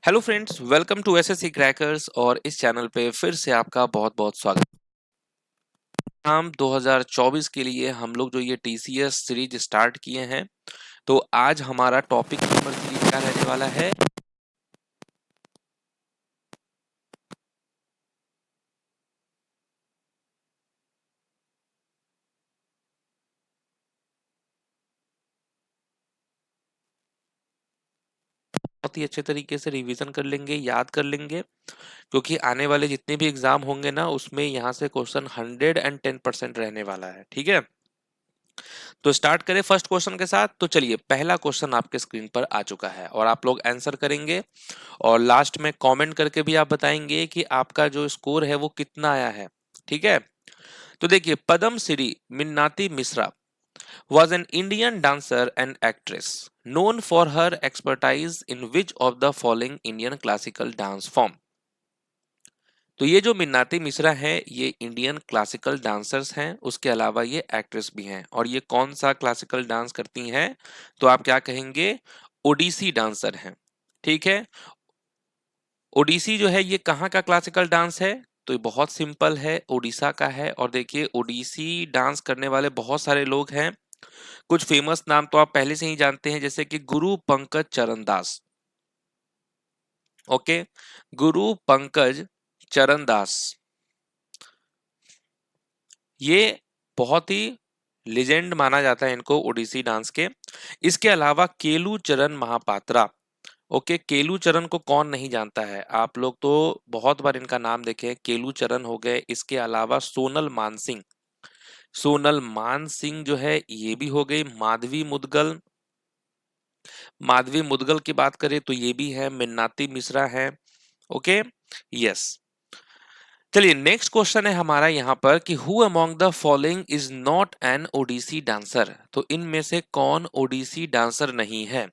Hello friends, welcome to SSC crackers. और इस channel पे फिर से आपका बहुत बहुत स्वागत। हम 2024 के लिए हम लोग जो ये टीसीएस सीरीज स्टार्ट किए हैं, तो आज हमारा टॉपिक नंबर 3 क्या रहने वाला है। बहुत ही अच्छे तरीके से रिवीजन कर लेंगे, याद कर लेंगे, क्योंकि आने वाले जितने भी एग्जाम होंगे ना, उसमें यहाँ से क्वेश्चन 110% रहने वाला है। ठीक है, तो स्टार्ट करें फर्स्ट क्वेश्चन के साथ। तो चलिए, पहला क्वेश्चन आपके स्क्रीन पर आ चुका है और आप लोग आंसर करेंगे और लास्ट में कमेंट करके भी आप बताएंगे कि आपका जो स्कोर है वो कितना आया है। ठीक है, तो देखिए, Padma Shri मिन्नाती Mishra was an Indian dancer and actress known for her expertise in which of the following Indian classical dance form। तो ये जो मिन्नाती मिश्रा है, ये इंडियन क्लासिकल डांसर्स हैं, उसके अलावा ये एक्ट्रेस भी हैं। और ये कौन सा क्लासिकल डांस करती हैं, तो आप क्या कहेंगे, ओडिसी डांसर हैं। ठीक है, ओडिसी जो है ये कहाँ का क्लासिकल डांस है, तो ये बहुत सिंपल है, ओडिशा का है। और देखिए, ओडिसी डांस करने वाले बहुत सारे लोग हैं। कुछ फेमस नाम तो आप पहले से ही जानते हैं, जैसे कि गुरु पंकज चरण दास। ओके, गुरु पंकज चरण दास, ये बहुत ही लेजेंड माना जाता है इनको ओडिसी डांस के। इसके अलावा केलू चरण महापात्रा। ओके, केलू चरण को कौन नहीं जानता है, आप लोग तो बहुत बार इनका नाम देखे हैं। केलू चरण हो गए, इसके अलावा सोनल मानसिंह। सोनल मान सिंह जो है ये भी हो गई। माधवी मुदगल, माधवी मुदगल की बात करें तो ये भी है। मिन्नाती मिश्रा है। Okay, yes. चलिए, नेक्स्ट क्वेश्चन है हमारा यहाँ पर कि who among the following is not an Odissi dancer. तो इनमें से कौन ओडिसी डांसर नहीं है,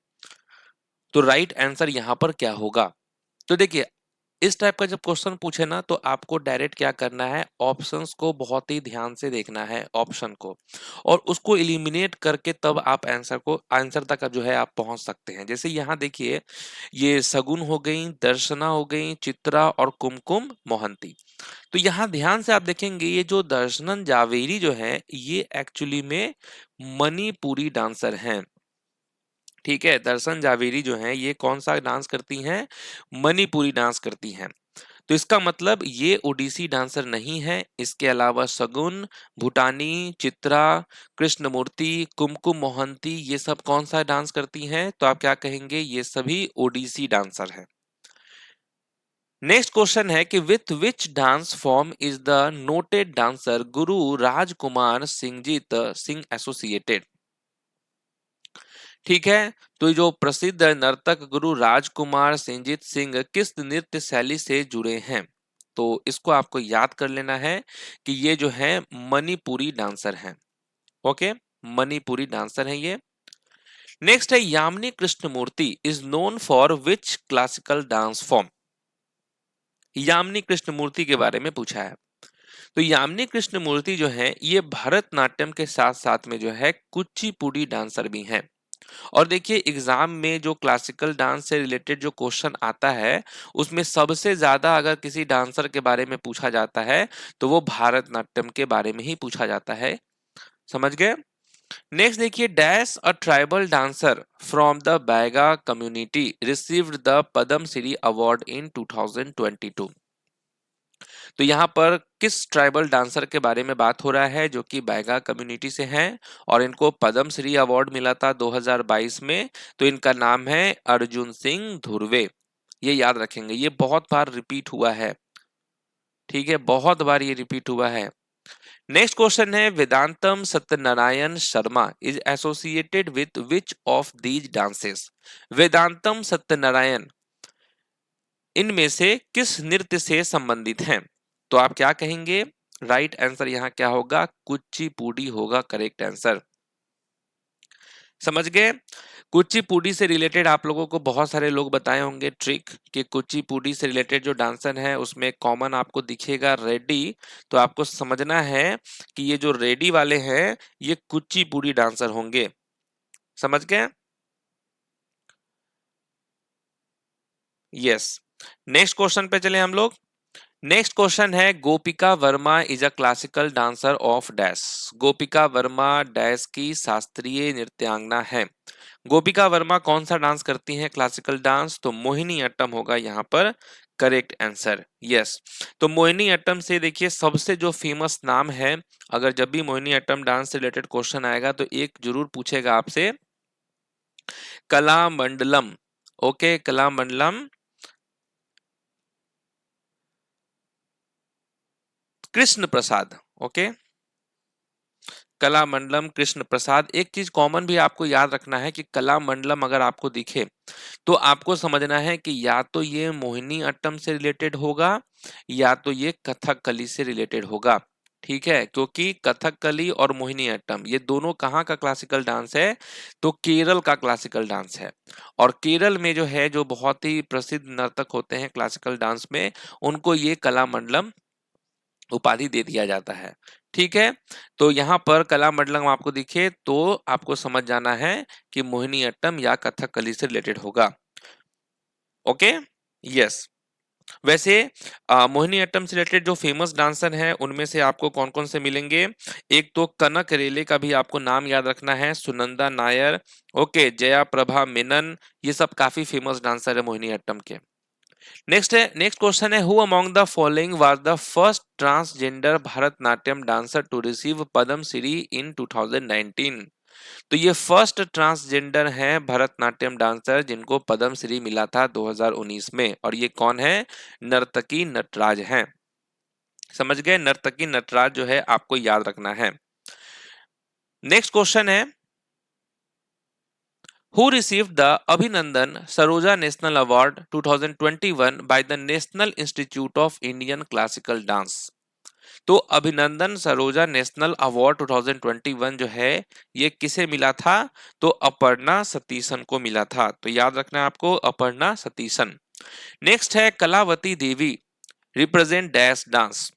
तो राइट आंसर यहाँ पर क्या होगा। तो देखिए, इस टाइप का जब क्वेश्चन पूछे ना, तो आपको डायरेक्ट क्या करना है, ऑप्शंस को बहुत ही ध्यान से देखना है, ऑप्शन को, और उसको एलिमिनेट करके तब आप आंसर तक जो है आप पहुंच सकते हैं। जैसे यहाँ देखिए, ये सगुन हो गई, दर्शना हो गई, चित्रा और कुमकुम मोहंती। तो यहाँ ध्यान से आप देखेंगे, ये जो दर्शनन जावेरी जो है, ये एक्चुअली में मणिपुरी डांसर हैं। ठीक है, दर्शन जावेरी जो है ये कौन सा डांस करती हैं, मणिपुरी डांस करती हैं। तो इसका मतलब ये ओडिसी डांसर नहीं है। इसके अलावा सगुन, भूटानी, चित्रा, कृष्णमूर्ति, कुमकुम मोहंती, ये सब कौन सा डांस करती हैं, तो आप क्या कहेंगे, ये सभी ओडिसी डांसर हैं। नेक्स्ट क्वेश्चन है कि with which dance form is the noted dancer Guru Rajkumar सिंहजीत Singh associated. ठीक है, तो ये जो प्रसिद्ध नर्तक गुरु राजकुमार सिंहजीत सिंह किस नृत्य शैली से जुड़े हैं, तो इसको आपको याद कर लेना है कि ये जो है मणिपुरी डांसर हैं। ओके, मणिपुरी डांसर हैं ये। नेक्स्ट है Yamini Krishnamurthy is known for which classical dance form. Yamini Krishnamurthy के बारे में पूछा है। तो यामिनी कृष्णमूर्ति जो है ये भरतनाट्यम के साथ साथ में जो है कुचिपुड़ी डांसर भी हैं। और देखिए, एग्जाम में जो क्लासिकल डांस से रिलेटेड जो क्वेश्चन आता है, उसमें सबसे ज्यादा अगर किसी डांसर के बारे में पूछा जाता है, तो वो भरतनाट्यम के बारे में ही पूछा जाता है। समझ गए। नेक्स्ट देखिए, dash a tribal dancer from the Baiga community received the Padma Shri award in 2022। तो यहाँ पर किस ट्राइबल डांसर के बारे में बात हो रहा है, जो कि बैगा कम्युनिटी से हैं और इनको पद्म श्री अवार्ड मिला था 2022 में। तो इनका नाम है अर्जुन सिंह धुर्वे। ये याद रखेंगे, ये बहुत बार रिपीट हुआ है। ठीक है, बहुत बार ये रिपीट हुआ है। नेक्स्ट क्वेश्चन है, Vedantam Satyanarayana Sharma is associated with which of these dances. Vedantam Satyanarayana इनमें से किस नृत्य से संबंधित हैं, तो आप क्या कहेंगे, राइट आंसर यहाँ क्या होगा, कुचिपुड़ी होगा करेक्ट आंसर। समझ गए। कुचिपुड़ी से रिलेटेड आप लोगों को बहुत सारे लोग बताए होंगे ट्रिक कि कुचिपुड़ी से रिलेटेड जो डांसर है उसमें कॉमन आपको दिखेगा रेडी। तो आपको समझना है कि ये जो रेडी वाले हैं ये कुचिपुड़ी डांसर होंगे। समझ गए। यस। नेक्स्ट क्वेश्चन पे चले हम लोग। नेक्स्ट क्वेश्चन है, गोपिका Verma is a classical dancer of dash. Gopika Verma dash की शास्त्रीय नृत्यांगना है। गोपिका वर्मा कौन सा डांस करती हैं क्लासिकल डांस? तो मोहिनी अट्टम होगा यहाँ पर करेक्ट आंसर। यस। तो मोहिनी अट्टम से देखिए सबसे जो फेमस नाम है, अगर जब भी मोहिनी अट्टम डांस से रिलेटेड क्वेश्चन आएगा तो एक जरूर पूछेगा आपसे, कलामंडलम। ओके, कलामंडलम कृष्ण प्रसाद। ओके, कलामंडलम कृष्ण प्रसाद। एक चीज कॉमन भी आपको याद रखना है कि कलामंडलम अगर आपको दिखे तो आपको समझना है कि या तो ये मोहिनी अट्टम से रिलेटेड होगा या तो ये कथकली से रिलेटेड होगा। ठीक है, क्योंकि कथकली और मोहिनी अट्टम ये दोनों कहाँ का क्लासिकल डांस है? तो केरल का क्लासिकल डांस है। और केरल में जो है, जो बहुत ही प्रसिद्ध नर्तक होते हैं क्लासिकल डांस में, उनको ये कलामंडलम उपाधि दे दिया जाता है। ठीक है, तो यहाँ पर कलामंडलम आपको दिखे तो आपको समझ जाना है कि मोहिनी अट्टम या कथकली से रिलेटेड होगा। Okay, yes. वैसे मोहिनी अट्टम से रिलेटेड जो फेमस डांसर हैं उनमें से आपको कौन कौन से मिलेंगे? एक तो कनक रेले का भी आपको नाम याद रखना है, सुनंदा नायर, ओके, जया प्रभा मेनन, ये सब काफी फेमस डांसर है मोहिनी अट्टम के। नेक्स्ट क्वेश्चन है, who among the following was the first transgender Bharatanatyam dancer to receive Padma Shri in 2019? तो ये फर्स्ट ट्रांसजेंडर हैं भरतनाट्यम डांसर जिनको पद्म श्री मिला था 2019 में, और ये कौन है? नर्तकी नटराज हैं। समझ गए, नर्तकी नटराज जो है आपको याद रखना है। नेक्स्ट क्वेश्चन है, who received the Abhinandan Saroja National Award 2021 by the National Institute of Indian Classical Dance? तो अभिनंदन सरोजा नेशनल अवार्ड 2021 जो है ये किसे मिला था? तो अपर्णा सतीशन को मिला था। तो याद रखना है आपको, अपर्णा सतीशन। नेक्स्ट है, कलावती देवी रिप्रेजेंट डैश डांस।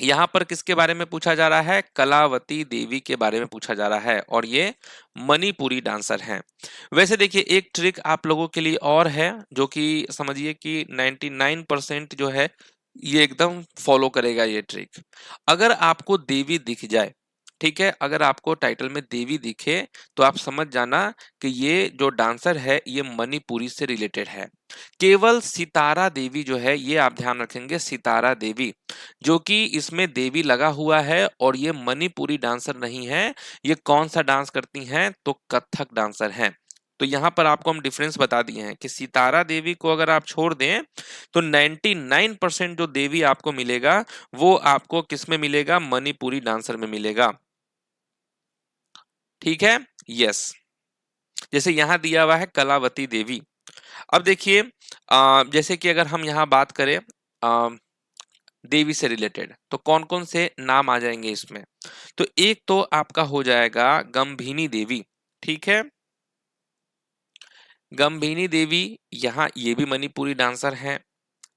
यहां पर किसके बारे में पूछा जा रहा है? कलावती देवी के बारे में पूछा जा रहा है, और ये मणिपुरी डांसर हैं। वैसे देखिए एक ट्रिक आप लोगों के लिए और है, जो कि समझिए कि 99% जो है ये एकदम फॉलो करेगा ये ट्रिक। अगर आपको देवी दिख जाए, ठीक है, अगर आपको टाइटल में देवी दिखे तो आप समझ जाना कि ये जो डांसर है ये मणिपुरी से रिलेटेड है। केवल सितारा देवी जो है, ये आप ध्यान रखेंगे, सितारा देवी, जो कि इसमें देवी लगा हुआ है और ये मणिपुरी डांसर नहीं है। ये कौन सा डांस करती हैं? तो कथक डांसर हैं। तो यहाँ पर आपको हम डिफरेंस बता दिए हैं कि सितारा देवी को अगर आप छोड़ दें तो 99% जो देवी आपको मिलेगा वो आपको किस में मिलेगा? मणिपुरी डांसर में मिलेगा। ठीक है, यस। जैसे यहाँ दिया हुआ है कलावती देवी। अब देखिए जैसे कि अगर हम यहाँ बात करें देवी से रिलेटेड तो कौन कौन से नाम आ जाएंगे इसमें? तो एक तो आपका हो जाएगा गंभीनी देवी। ठीक है, गंभीनी देवी, यहाँ ये भी मणिपुरी डांसर हैं।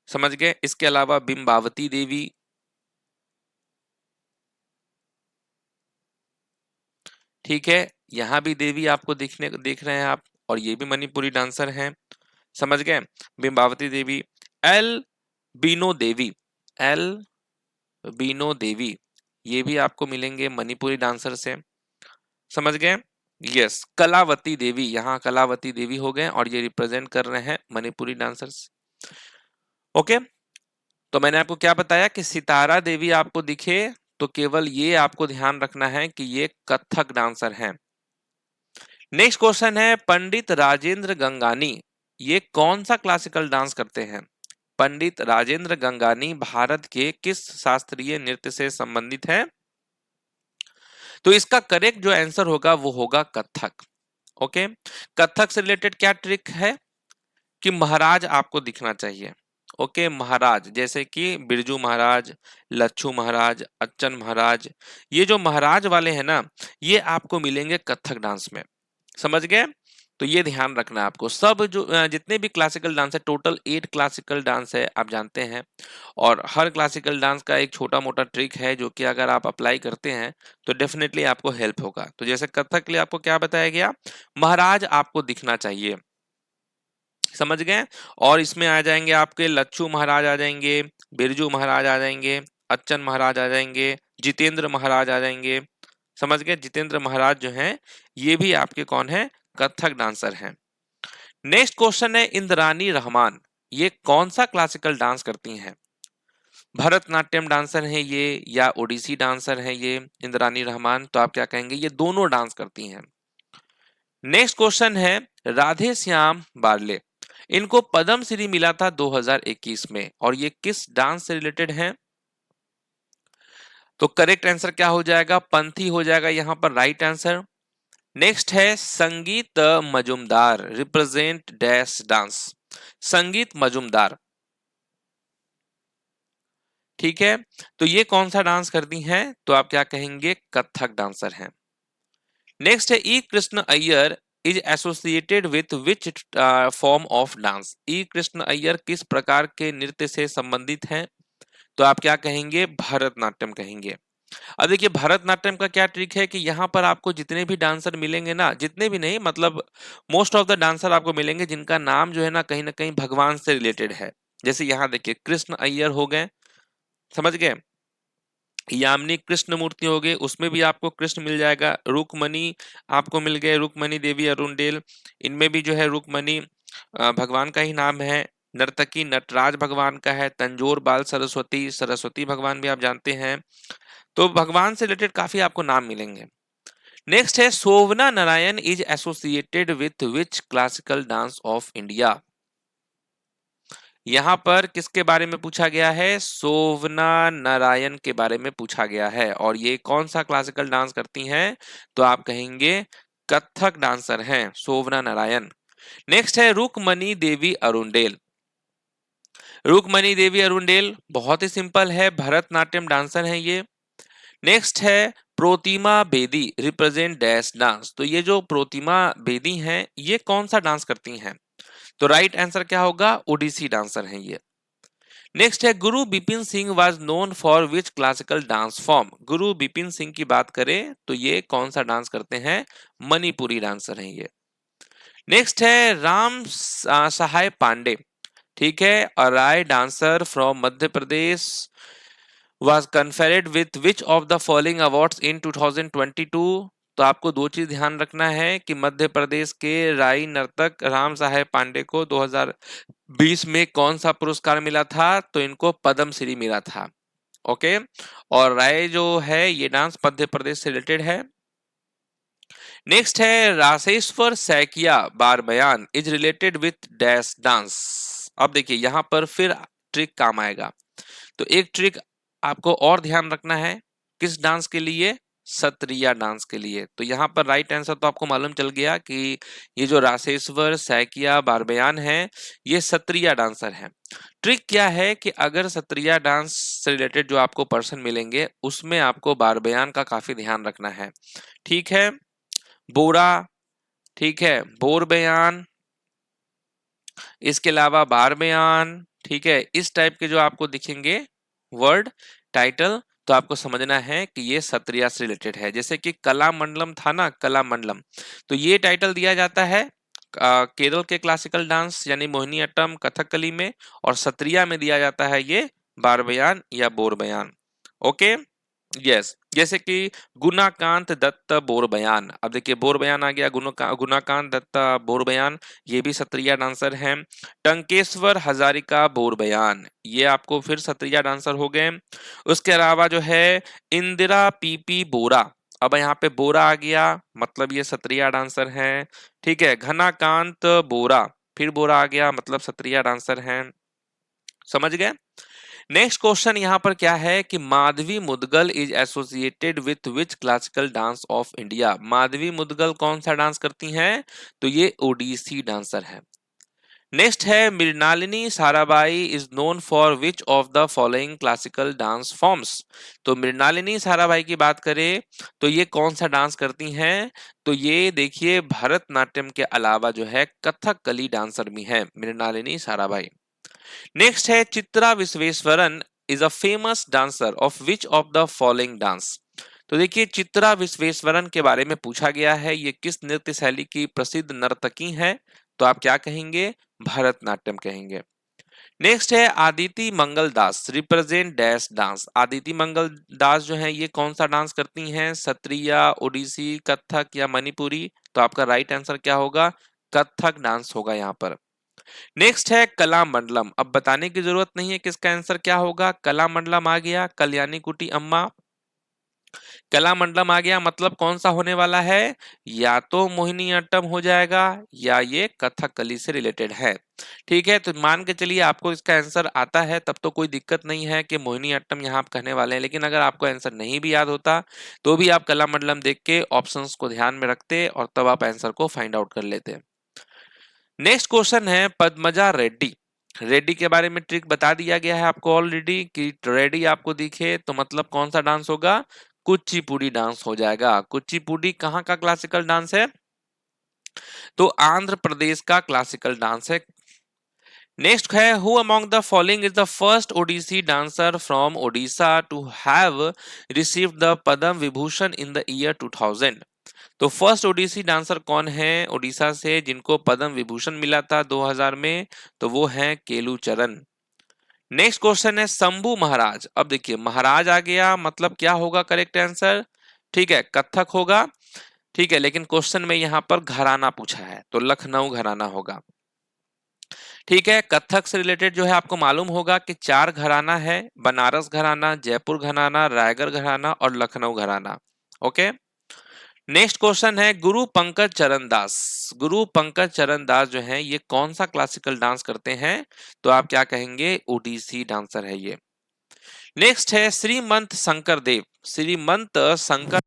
समझ गए। इसके अलावा बिंबावती देवी, ठीक है, यहाँ भी देवी आपको देख रहे हैं आप, और ये भी मणिपुरी डांसर हैं। समझ गए, बिंबावती देवी। एल बीनो देवी, एल बीनो देवी, ये भी आपको मिलेंगे मणिपुरी डांसर से। समझ गए, यस। कलावती देवी, यहाँ कलावती देवी हो गए और ये रिप्रेजेंट कर रहे हैं मणिपुरी डांसर्स। ओके, तो मैंने आपको क्या बताया कि सितारा देवी आपको दिखे तो केवल ये आपको ध्यान रखना है कि ये कथक डांसर हैं। नेक्स्ट क्वेश्चन है, पंडित राजेंद्र गंगानी ये कौन सा क्लासिकल डांस करते हैं? पंडित राजेंद्र गंगानी भारत के किस शास्त्रीय नृत्य से संबंधित है? तो इसका करेक्ट जो आंसर होगा वो होगा कथक। ओके, कथक से रिलेटेड क्या ट्रिक है कि महाराज आपको दिखना चाहिए। ओके, महाराज जैसे कि बिरजू महाराज, लच्छू महाराज, अच्चन महाराज, ये जो महाराज वाले हैं ना, ये आपको मिलेंगे कथक डांस में। समझ गए, तो ये ध्यान रखना है आपको। सब जो जितने भी क्लासिकल डांस है, टोटल 8 क्लासिकल डांस है आप जानते हैं, और हर क्लासिकल डांस का एक छोटा मोटा ट्रिक है जो कि अगर आप अप्लाई करते हैं तो डेफिनेटली आपको हेल्प होगा। तो जैसे कथक के लिए आपको क्या बताया गया? महाराज आपको दिखना चाहिए। समझ गए। और इसमें आ जाएंगे आपके लच्छू महाराज आ जाएंगे, बिरजू महाराज आ जाएंगे, अच्छन महाराज आ जाएंगे, जितेंद्र महाराज आ जाएंगे। समझ गए, जितेंद्र महाराज जो हैं ये भी आपके कौन है, कथक डांसर हैं। नेक्स्ट क्वेश्चन है इंद्रानी रहमान, ये कौन सा क्लासिकल डांस करती हैं? भरतनाट्यम डांसर है ये या ओडिसी डांसर है ये इंद्रानी रहमान? तो आप क्या कहेंगे, ये दोनों डांस करती हैं। नेक्स्ट क्वेश्चन है राधे श्याम बारले, इनको पद्म श्री मिला था 2021 में और ये किस डांस से रिलेटेड है? तो करेक्ट आंसर क्या हो जाएगा, पंथी हो जाएगा यहां पर राइट आंसर। नेक्स्ट है संगीत मजुमदार रिप्रेजेंट डैश डांस, संगीत मजुमदार, ठीक है। तो ये कौन सा डांस करती हैं? तो आप क्या कहेंगे, कथक डांसर हैं। नेक्स्ट है E Krishna Iyer is associated with which form of dance, E Krishna Iyer किस प्रकार के नृत्य से संबंधित हैं? तो आप क्या कहेंगे, भरतनाट्यम कहेंगे। अब देखिए भरतनाट्यम का क्या ट्रिक है कि यहाँ पर आपको जितने भी डांसर मिलेंगे ना, जितने भी नहीं मतलब मोस्ट ऑफ द डांसर आपको मिलेंगे जिनका नाम जो है ना कहीं भगवान से रिलेटेड है। जैसे यहाँ देखिए कृष्ण अय्यर हो गए, समझ गए, यामिनी कृष्ण मूर्ति हो गए, उसमें भी आपको कृष्ण मिल जाएगा, रुक्मणी आपको मिल गए, रुक्मणी देवी अरुणडेल, इनमें भी जो है रुक्मणी भगवान का ही नाम है। नर्तकी नटराज भगवान का है, तंजोर बाल सरस्वती, सरस्वती भगवान भी आप जानते हैं। तो भगवान से रिलेटेड काफी आपको नाम मिलेंगे। नेक्स्ट है Shovana Narayan is associated with which classical dance of India, यहां पर किसके बारे में पूछा गया है, सोवना नारायण के बारे में पूछा गया है और ये कौन सा क्लासिकल डांस करती हैं? तो आप कहेंगे कथक डांसर हैं सोवना नारायण। नेक्स्ट है रुक्मणी देवी अरुणडेल, रुक्मणी देवी अरुणडेल बहुत ही सिंपल है, भरतनाट्यम डांसर हैं ये। नेक्स्ट है Protima Bedi represent dash dance, तो ये जो प्रोतिमा बेदी हैं ये कौन सा डांस करती हैं? तो राइट आंसर क्या होगा, ओडिसी डांसर हैं ये। नेक्स्ट है गुरु Bipin Singh was known for which classical dance form, गुरु बिपिन सिंह की बात करें तो ये कौन सा डांस करते हैं, मणिपुरी डांसर हैं ये। नेक्स्ट है राम सहाय पांडे, ठीक है, a Rai dancer from Madhya Pradesh was conferred with which of the following awards in 2022? तो आपको दो चीज ध्यान रखना है कि मध्य प्रदेश के राई नर्तक राम साहेब पांडे को 2020 में कौन सा पुरस्कार मिला था? तो इनको पद्म श्री मिला था। ओके, और राय जो है ये डांस मध्य प्रदेश से रिलेटेड है। नेक्स्ट है रासेश्वर सैकिया बार बयान is related with dash dance, अब देखिए यहां पर फिर ट्रिक काम आएगा। तो एक ट्रिक आपको और ध्यान रखना है, किस डांस के लिए, सत्रिया डांस के लिए। तो यहाँ पर राइट आंसर तो आपको मालूम चल गया कि ये जो रासेश्वर सैकिया बारबयान है ये सत्रिया डांसर हैं। ट्रिक क्या है कि अगर सत्रिया डांस से रिलेटेड जो आपको पर्सन मिलेंगे उसमें आपको बारबयान का काफी ध्यान रखना है, ठीक है। बोरा, ठीक है, बोर बयान, इसके अलावा बार बयान, ठीक है, इस टाइप के जो आपको दिखेंगे वर्ड टाइटल, तो आपको समझना है कि ये सत्रिया से रिलेटेड है। जैसे कि कला मंडलम था ना, कला मंडलम, तो ये टाइटल दिया जाता है केरल के क्लासिकल डांस यानी मोहिनीअट्टम कथकली में, और सत्रिया में दिया जाता है ये बार बयान या बोर बयान। ओके, यस, जैसे कि गुणाकांत दत्त बोरबयान, अब देखिए बोरबयान आ गया, गुणाकांत दत्त बोरबयान, ये भी सत्रिया डांसर हैं। टंकेश्वर हजारिका बोरबयान, ये आपको फिर सत्रिया डांसर हो गए। उसके अलावा जो है इंदिरा पीपी बोरा, अब यहाँ पे बोरा आ गया मतलब ये सत्रिया डांसर हैं, ठीक है। घनाकांत बोरा, फिर बोरा आ गया मतलब सत्रिया डांसर हैं, समझ गए। नेक्स्ट क्वेश्चन यहाँ पर क्या है कि Madhavi Mudgal is associated with which classical dance of India, Madhavi Mudgal कौन सा डांस करती हैं? तो ये ओडिसी डांसर है। नेक्स्ट है Mrinalini Sarabhai is known for which of the following classical dance forms, तो मृणालिनी साराभाई की बात करें तो ये कौन सा डांस करती हैं? तो ये देखिए भरतनाट्यम के अलावा जो है कथकली डांसर भी है मृणालिनी साराभाई। नेक्स्ट है Chitra Visweswaran is a famous dancer of which of the following dance, तो देखिए चित्रा विश्वेश्वरन के बारे में पूछा गया है, ये किस नृत्य शैली की प्रसिद्ध नर्तकी हैं? तो आप क्या कहेंगे, भरतनाट्यम कहेंगे। नेक्स्ट है आदिति मंगल दास रिप्रेजेंट डैश डांस। आदिति मंगल दास जो है ये कौन सा डांस करती हैं? सत्रिया, ओडिसी, कथक या मणिपुरी? तो आपका राइट आंसर क्या होगा? कथक डांस होगा यहाँ पर। नेक्स्ट है कलामंडलम। अब बताने की जरूरत नहीं है कि इसका आंसर क्या होगा। कलामंडलम आ गया, कल्याणी कुटी अम्मा। कलामंडलम आ गया मतलब कौन सा होने वाला है? या तो मोहिनीअट्टम हो जाएगा या ये कथकली से रिलेटेड है। ठीक है, तो मान के चलिए आपको इसका आंसर आता है तब तो कोई दिक्कत नहीं है कि मोहिनीअट्टम यहाँ आप कहने वाले हैं, लेकिन अगर आपको आंसर नहीं भी याद होता तो भी आप कलामंडलम देख के ऑप्शंस को ध्यान में रखते और तब आप आंसर को फाइंड आउट कर लेते। नेक्स्ट क्वेश्चन है पद्मजा रेड्डी। रेड्डी के बारे में ट्रिक बता दिया गया है आपको ऑलरेडी कि रेड्डी आपको दिखे तो मतलब कौन सा डांस होगा? कुचिपुड़ी डांस हो जाएगा। कुचिपुड़ी कहाँ का क्लासिकल डांस है? तो आंध्र प्रदेश का क्लासिकल डांस है। नेक्स्ट है who among the following is the first Odissi dancer from Odisha to have received the Padma Vibhushan in the year 2000? तो फर्स्ट ओडिसी डांसर कौन है ओडिशा से जिनको पद्म विभूषण मिला था 2000 में? तो वो है केलू चरण। नेक्स्ट क्वेश्चन है शंभू महाराज। अब देखिए महाराज आ गया मतलब क्या होगा करेक्ट आंसर? ठीक है, कथक होगा। ठीक है, लेकिन क्वेश्चन में यहाँ पर घराना पूछा है तो लखनऊ घराना होगा। ठीक है, कथक से रिलेटेड जो है आपको मालूम होगा कि 4 घराना है, बनारस घराना, जयपुर घराना, रायगढ़ घराना और लखनऊ घराना। ओके, नेक्स्ट क्वेश्चन है गुरु पंकज चरण दास। गुरु पंकज चरण दास जो है ये कौन सा क्लासिकल डांस करते हैं? तो आप क्या कहेंगे? ओडिसी डांसर है ये। नेक्स्ट है श्रीमंत शंकर देव। श्रीमंत शंकर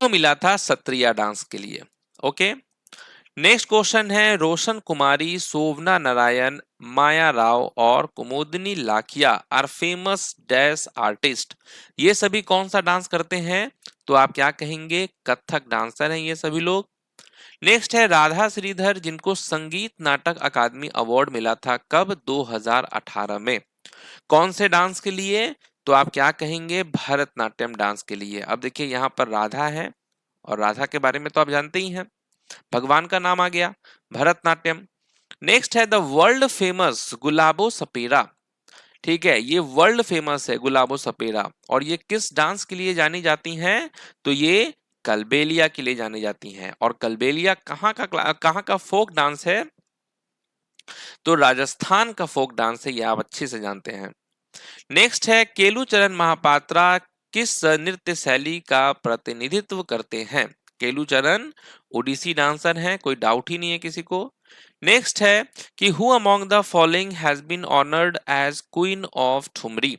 को मिला था सत्रिया डांस के लिए। ओके, नेक्स्ट क्वेश्चन है रोशन कुमारी, शोभना नारायण, माया राव और Kumudini Lakhia are famous dash artist. ये सभी कौन सा डांस करते हैं? तो आप क्या कहेंगे? कथक डांसर हैं ये सभी लोग। नेक्स्ट है राधा श्रीधर जिनको संगीत नाटक अकादमी अवार्ड मिला था कब? 2018 में। कौन से डांस के लिए? तो आप क्या कहेंगे? भरतनाट्यम डांस के लिए। अब देखिए यहाँ पर राधा है और राधा के बारे में तो आप जानते ही हैं, भगवान का नाम आ गया, भरतनाट्यम। नेक्स्ट है the world famous Gulabo Sapera. ठीक है, ये वर्ल्ड फेमस है गुलाबो सपेरा और ये किस डांस के लिए जानी जाती हैं? तो ये कलबेलिया के लिए जानी जाती हैं। और कलबेलिया कहाँ का फोक डांस है? तो राजस्थान का फोक डांस है, ये आप अच्छे से जानते हैं। नेक्स्ट है केलूचरण महापात्रा किस नृत्य शैली का प्रतिनिधित्व करते हैं? केलूचरण ओडिसी डांसर हैं, कोई डाउट ही नहीं है किसी को। नेक्स्ट है कि who among the following has been honoured as queen of thumri.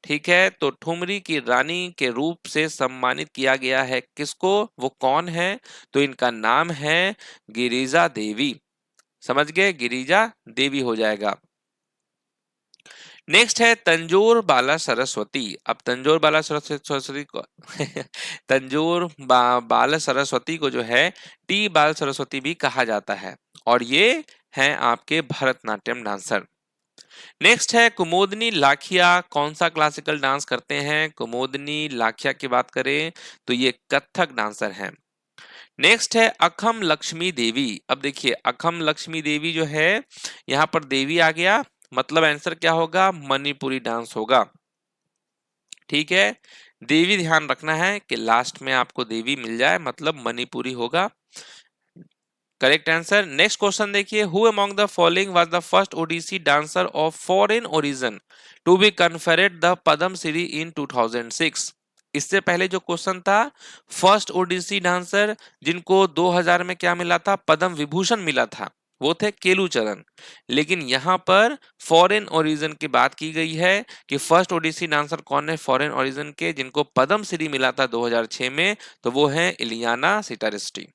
ठीक है, तो ठुमरी की रानी के रूप से सम्मानित किया गया है किसको? वो कौन है? तो इनका नाम है गिरिजा देवी। समझ गए, गिरिजा देवी हो जाएगा। नेक्स्ट है तंजोर बाला सरस्वती। अब तंजोर बाला सरस्वती को बाला सरस्वती को जो है टी बाल सरस्वती भी कहा जाता है और ये हैं आपके भरतनाट्यम डांसर। नेक्स्ट है कुमोदनी लाखिया कौन सा क्लासिकल डांस करते हैं? कुमोदनी लाखिया की बात करें तो ये कथक डांसर हैं। नेक्स्ट है अखम लक्ष्मी देवी। अब देखिए अखम लक्ष्मी देवी जो है यहाँ पर देवी आ गया मतलब आंसर क्या होगा? मणिपुरी डांस होगा। ठीक है, देवी ध्यान रखना है कि लास्ट में आपको देवी मिल जाए मतलब मणिपुरी होगा करेक्ट आंसर। नेक्स्ट क्वेश्चन देखिए who among the following was the first Odissi dancer of foreign origin to be conferred the Padma Shri in 2006। इससे पहले जो क्वेश्चन था फर्स्ट ओडिसी डांसर जिनको 2000 में क्या मिला था? पद्म विभूषण मिला था, वो थे केलूचरण। लेकिन यहाँ पर फॉरेन ओरिजिन की बात की गई है कि फर्स्ट ओडिसी डांसर कौन है फॉरेन ओरिजिन के जिनको पद्म श्री मिला था 2006 में? तो वो है इलियाना सिटारिस्टी।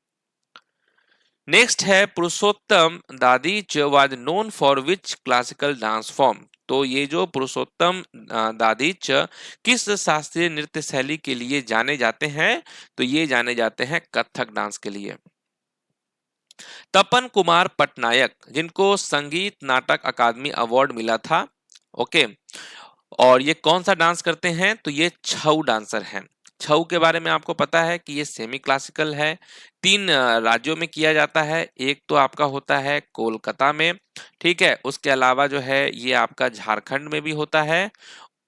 नेक्स्ट है Purushottam Dadheech was known for which classical dance form. तो ये जो पुरुषोत्तम दादीच किस शास्त्रीय नृत्य शैली के लिए जाने जाते हैं? तो ये जाने जाते हैं कथक डांस के लिए। तपन कुमार पटनायक जिनको संगीत नाटक अकादमी अवार्ड मिला था। ओके, और ये कौन सा डांस करते हैं? तो ये छऊ डांसर हैं। छऊ के बारे में आपको पता है कि ये सेमी क्लासिकल है, 3 राज्यों में किया जाता है। एक तो आपका होता है कोलकाता में, ठीक है। उसके अलावा जो है ये आपका झारखंड में भी होता है।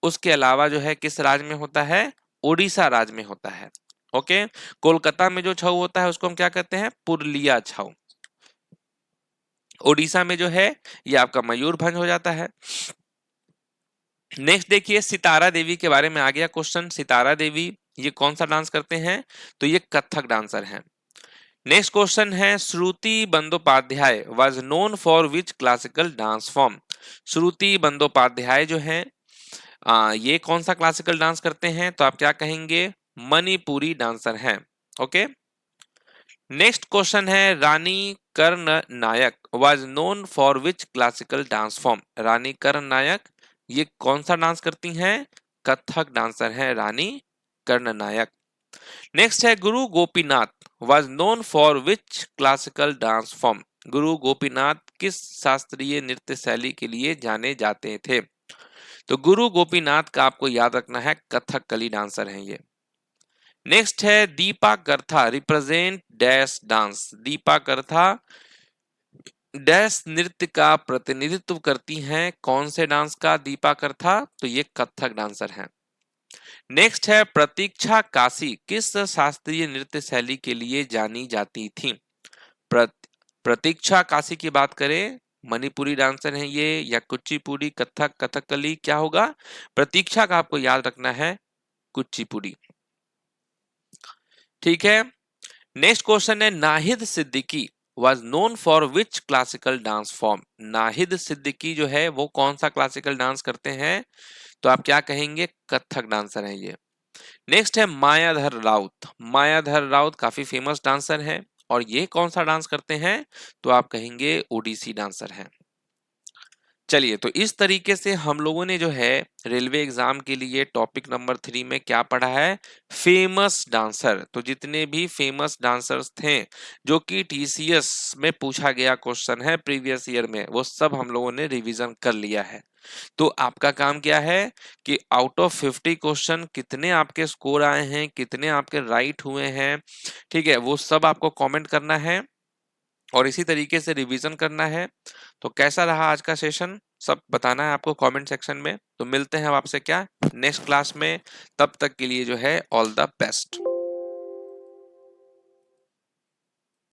उसके अलावा जो है किस राज्य में होता है? ओडिशा राज्य में होता है। ओके, कोलकाता में जो छऊ होता है उसको हम क्या कहते हैं? पुरलिया छऊ। ओडिशा में जो है ये आपका मयूरभंज हो जाता है। नेक्स्ट देखिए, सितारा देवी के बारे में आ गया क्वेश्चन। सितारा देवी ये कौन सा डांस करते हैं? तो ये कथक डांसर हैं। नेक्स्ट क्वेश्चन है, Shruti Bandopadhyay was known for which classical dance form? Shruti Bandopadhyay जो है ये कौन सा क्लासिकल डांस करते हैं? तो आप क्या कहेंगे? मणिपुरी डांसर हैं। ओके, नेक्स्ट क्वेश्चन है, Rani Karna Nayak was known for which classical dance form? Rani Karna Nayak ये कौन सा डांस करती हैं? कथक डांसर हैं रानी कर्ण नायक। नेक्स्ट है, गुरु Gopinath was known for which classical dance form? गुरु गोपीनाथ किस शास्त्रीय नृत्य शैली के लिए जाने जाते थे? तो गुरु गोपीनाथ का आपको याद रखना है कथकली डांसर हैं ये। नेक्स्ट है, Deepa Karatha represent dash dance? Deepa Karatha dash नृत्य का प्रतिनिधित्व करती हैं? कौन से डांस का दीपा करथा? तो ये कथक डांसर हैं। नेक्स्ट है, प्रतीक्षा काशी किस शास्त्रीय नृत्य शैली के लिए जानी जाती थी? प्रत, प्रतीक्षा काशी की बात करें, मणिपुरी डांसर हैं ये, या कुचिपुड़ी, कथक, कथकली, क्या होगा? प्रतीक्षा का आपको याद रखना है कुचिपुड़ी। ठीक है, नेक्स्ट क्वेश्चन है, Nahid Siddiqui was known for which classical dance form? Nahid Siddiqui जो है वो कौन सा क्लासिकल डांस करते हैं? तो आप क्या कहेंगे? कथक डांसर हैं ये। नेक्स्ट है, मायाधर राउत। मायाधर राउत काफी फेमस डांसर हैं और ये कौन सा डांस करते हैं? तो आप कहेंगे ओडिसी डांसर हैं। चलिए, तो इस तरीके से हम लोगों ने जो है रेलवे एग्जाम के लिए टॉपिक नंबर 3 में क्या पढ़ा है? Famous dancer. तो जितने भी फेमस डांसर्स थे जो कि टीसीएस में पूछा गया क्वेश्चन है प्रीवियस ईयर में, वो सब हम लोगों ने रिवीजन कर लिया है। तो आपका काम क्या है कि आउट ऑफ 50 क्वेश्चन कितने आपके स्कोर आए हैं, कितने आपके राइट हुए हैं, ठीक है, वो सब आपको कमेंट करना है और इसी तरीके से रिवीजन करना है। तो कैसा रहा आज का सेशन, सब बताना है आपको कमेंट सेक्शन में। तो मिलते हैं अब आपसे क्या नेक्स्ट क्लास में, तब तक के लिए जो है ऑल द बेस्ट।